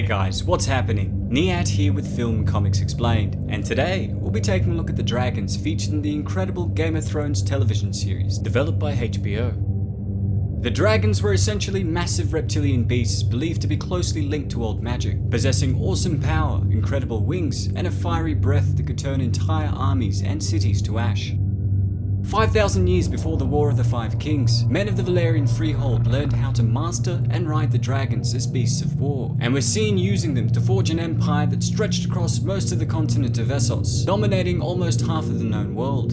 Hey guys, what's happening? Niyat here with Film Comics Explained, and today we'll be taking a look at the dragons featured in the incredible Game of Thrones television series developed by HBO. The dragons were essentially massive reptilian beasts believed to be closely linked to old magic, possessing awesome power, incredible wings, and a fiery breath that could turn entire armies and cities to ash. 5,000 years before the War of the Five Kings, men of the Valyrian Freehold learned how to master and ride the dragons as beasts of war, and were seen using them to forge an empire that stretched across most of the continent of Essos, dominating almost half of the known world.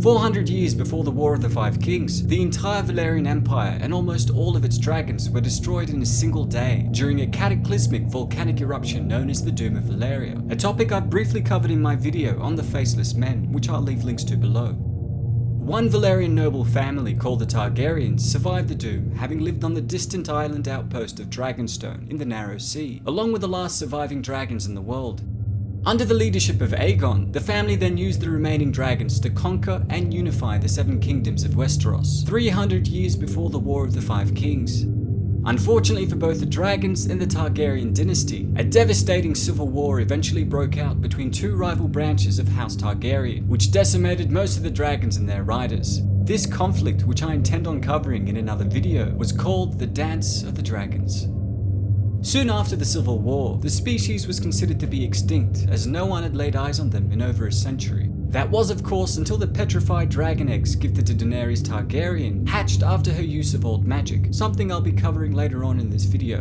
400 years before the War of the Five Kings, the entire Valyrian Empire and almost all of its dragons were destroyed in a single day during a cataclysmic volcanic eruption known as the Doom of Valyria, a topic I've briefly covered in my video on the Faceless Men, which I'll leave links to below. One Valyrian noble family called the Targaryens survived the doom, having lived on the distant island outpost of Dragonstone in the Narrow Sea, along with the last surviving dragons in the world. Under the leadership of Aegon, the family then used the remaining dragons to conquer and unify the Seven Kingdoms of Westeros, 300 years before the War of the Five Kings. Unfortunately for both the dragons and the Targaryen dynasty, a devastating civil war eventually broke out between two rival branches of House Targaryen, which decimated most of the dragons and their riders. This conflict, which I intend on covering in another video, was called the Dance of the Dragons. Soon after the Civil War, the species was considered to be extinct, as no one had laid eyes on them in over a century. That was, of course, until the petrified dragon eggs gifted to Daenerys Targaryen hatched after her use of old magic, something I'll be covering later on in this video.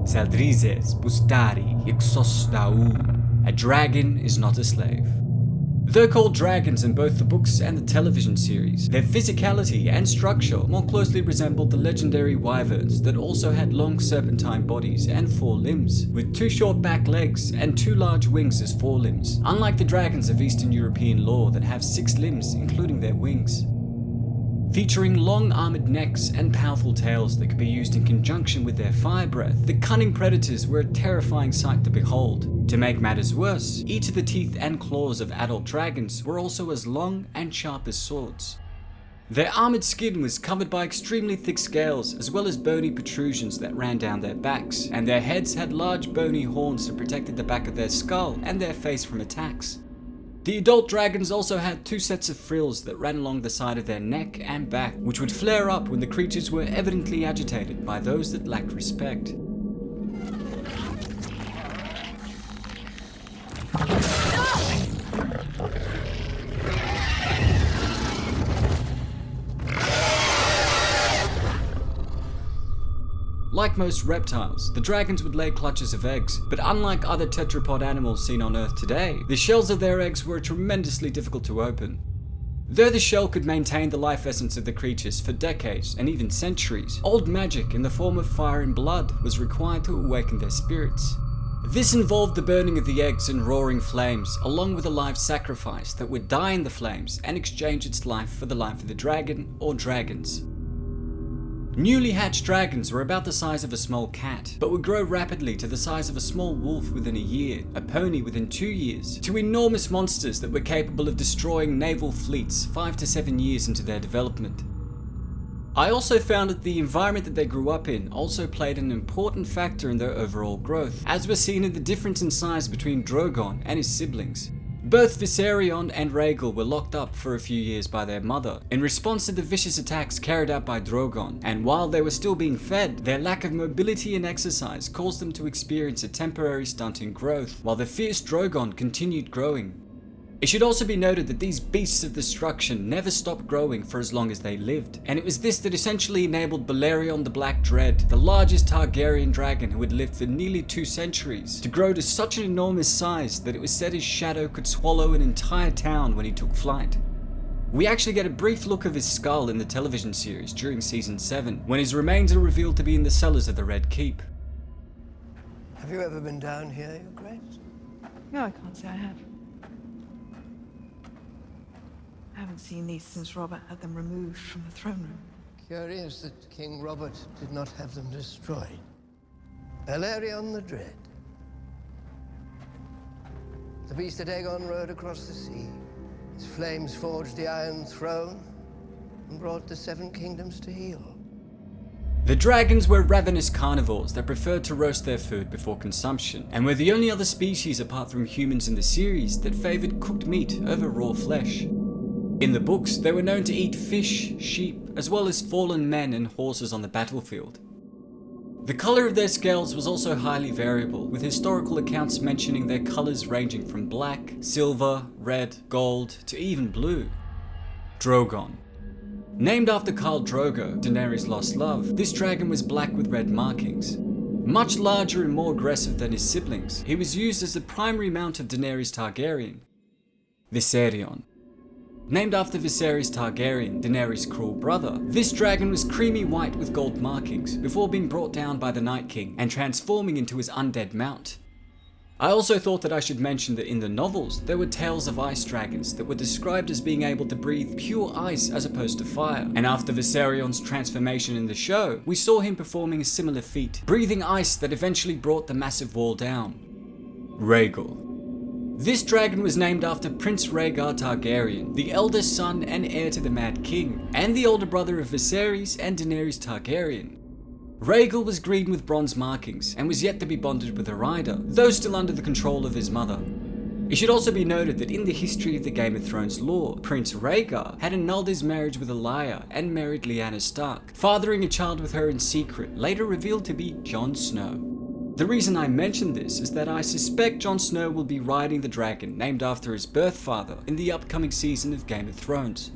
Saldrizes bustari ixostau. A dragon is not a slave. Though called dragons in both the books and the television series, their physicality and structure more closely resembled the legendary wyverns that also had long serpentine bodies and 4 limbs, with 2 short back legs and 2 large wings as forelimbs, unlike the dragons of Eastern European lore that have 6 limbs including their wings. Featuring long armored necks and powerful tails that could be used in conjunction with their fire breath, the cunning predators were a terrifying sight to behold. To make matters worse, each of the teeth and claws of adult dragons were also as long and sharp as swords. Their armored skin was covered by extremely thick scales, as well as bony protrusions that ran down their backs, and their heads had large bony horns that protected the back of their skull and their face from attacks. The adult dragons also had 2 sets of frills that ran along the side of their neck and back, which would flare up when the creatures were evidently agitated by those that lacked respect. Like most reptiles, the dragons would lay clutches of eggs, but unlike other tetrapod animals seen on Earth today, the shells of their eggs were tremendously difficult to open. Though the shell could maintain the life essence of the creatures for decades and even centuries, old magic in the form of fire and blood was required to awaken their spirits. This involved the burning of the eggs in roaring flames, along with a live sacrifice that would die in the flames and exchange its life for the life of the dragon or dragons. Newly hatched dragons were about the size of a small cat, but would grow rapidly to the size of a small wolf within a year, a pony within 2 years, to enormous monsters that were capable of destroying naval fleets 5 to 7 years into their development. I also found that the environment that they grew up in also played an important factor in their overall growth, as was seen in the difference in size between Drogon and his siblings. Both Viserion and Rhaegal were locked up for a few years by their mother, in response to the vicious attacks carried out by Drogon, and while they were still being fed, their lack of mobility and exercise caused them to experience a temporary stunt in growth, while the fierce Drogon continued growing. It should also be noted that these beasts of destruction never stopped growing for as long as they lived, and it was this that essentially enabled Balerion the Black Dread, the largest Targaryen dragon who had lived for nearly 2 centuries, to grow to such an enormous size that it was said his shadow could swallow an entire town when he took flight. We actually get a brief look of his skull in the television series during season 7, when his remains are revealed to be in the cellars of the Red Keep. Have you ever been down here, Your Grace? No, I can't say I have. I haven't seen these since Robert had them removed from the throne room. Curious that King Robert did not have them destroyed. Balerion the Dread. The beast that Aegon rode across the sea. His flames forged the Iron Throne and brought the Seven Kingdoms to heel. The dragons were ravenous carnivores that preferred to roast their food before consumption, and were the only other species apart from humans in the series that favoured cooked meat over raw flesh. In the books, they were known to eat fish, sheep, as well as fallen men and horses on the battlefield. The colour of their scales was also highly variable, with historical accounts mentioning their colours ranging from black, silver, red, gold, to even blue. Drogon. Named after Khal Drogo, Daenerys' lost love, this dragon was black with red markings. Much larger and more aggressive than his siblings, he was used as the primary mount of Daenerys Targaryen. Viserion. Named after Viserys Targaryen, Daenerys' cruel brother, this dragon was creamy white with gold markings before being brought down by the Night King and transforming into his undead mount. I also thought that I should mention that in the novels, there were tales of ice dragons that were described as being able to breathe pure ice as opposed to fire, and after Viserion's transformation in the show, we saw him performing a similar feat, breathing ice that eventually brought the massive wall down. Rhaegal. This dragon was named after Prince Rhaegar Targaryen, the eldest son and heir to the Mad King, and the older brother of Viserys and Daenerys Targaryen. Rhaegal was green with bronze markings and was yet to be bonded with a rider, though still under the control of his mother. It should also be noted that in the history of the Game of Thrones lore, Prince Rhaegar had annulled his marriage with Elia and married Lyanna Stark, fathering a child with her in secret, later revealed to be Jon Snow. The reason I mention this is that I suspect Jon Snow will be riding the dragon named after his birth father in the upcoming season of Game of Thrones.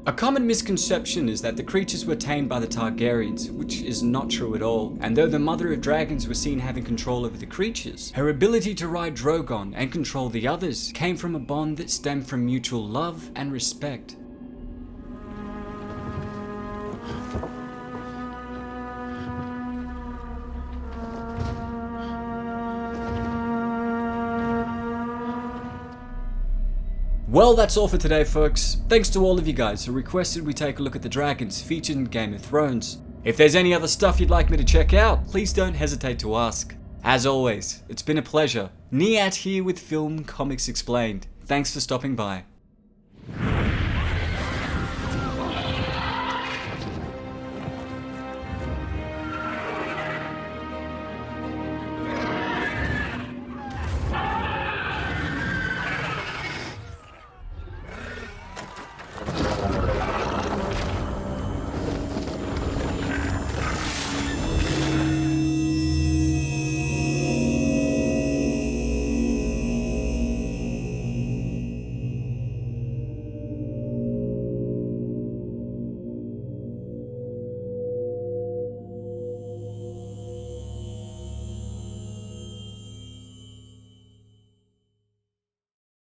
A common misconception is that the creatures were tamed by the Targaryens, which is not true at all, and though the mother of dragons was seen having control over the creatures, her ability to ride Drogon and control the others came from a bond that stemmed from mutual love and respect. Well, that's all for today, folks. Thanks to all of you guys who requested we take a look at the dragons featured in Game of Thrones. If there's any other stuff you'd like me to check out, please don't hesitate to ask. As always, it's been a pleasure. Niyat here with Film Comics Explained. Thanks for stopping by.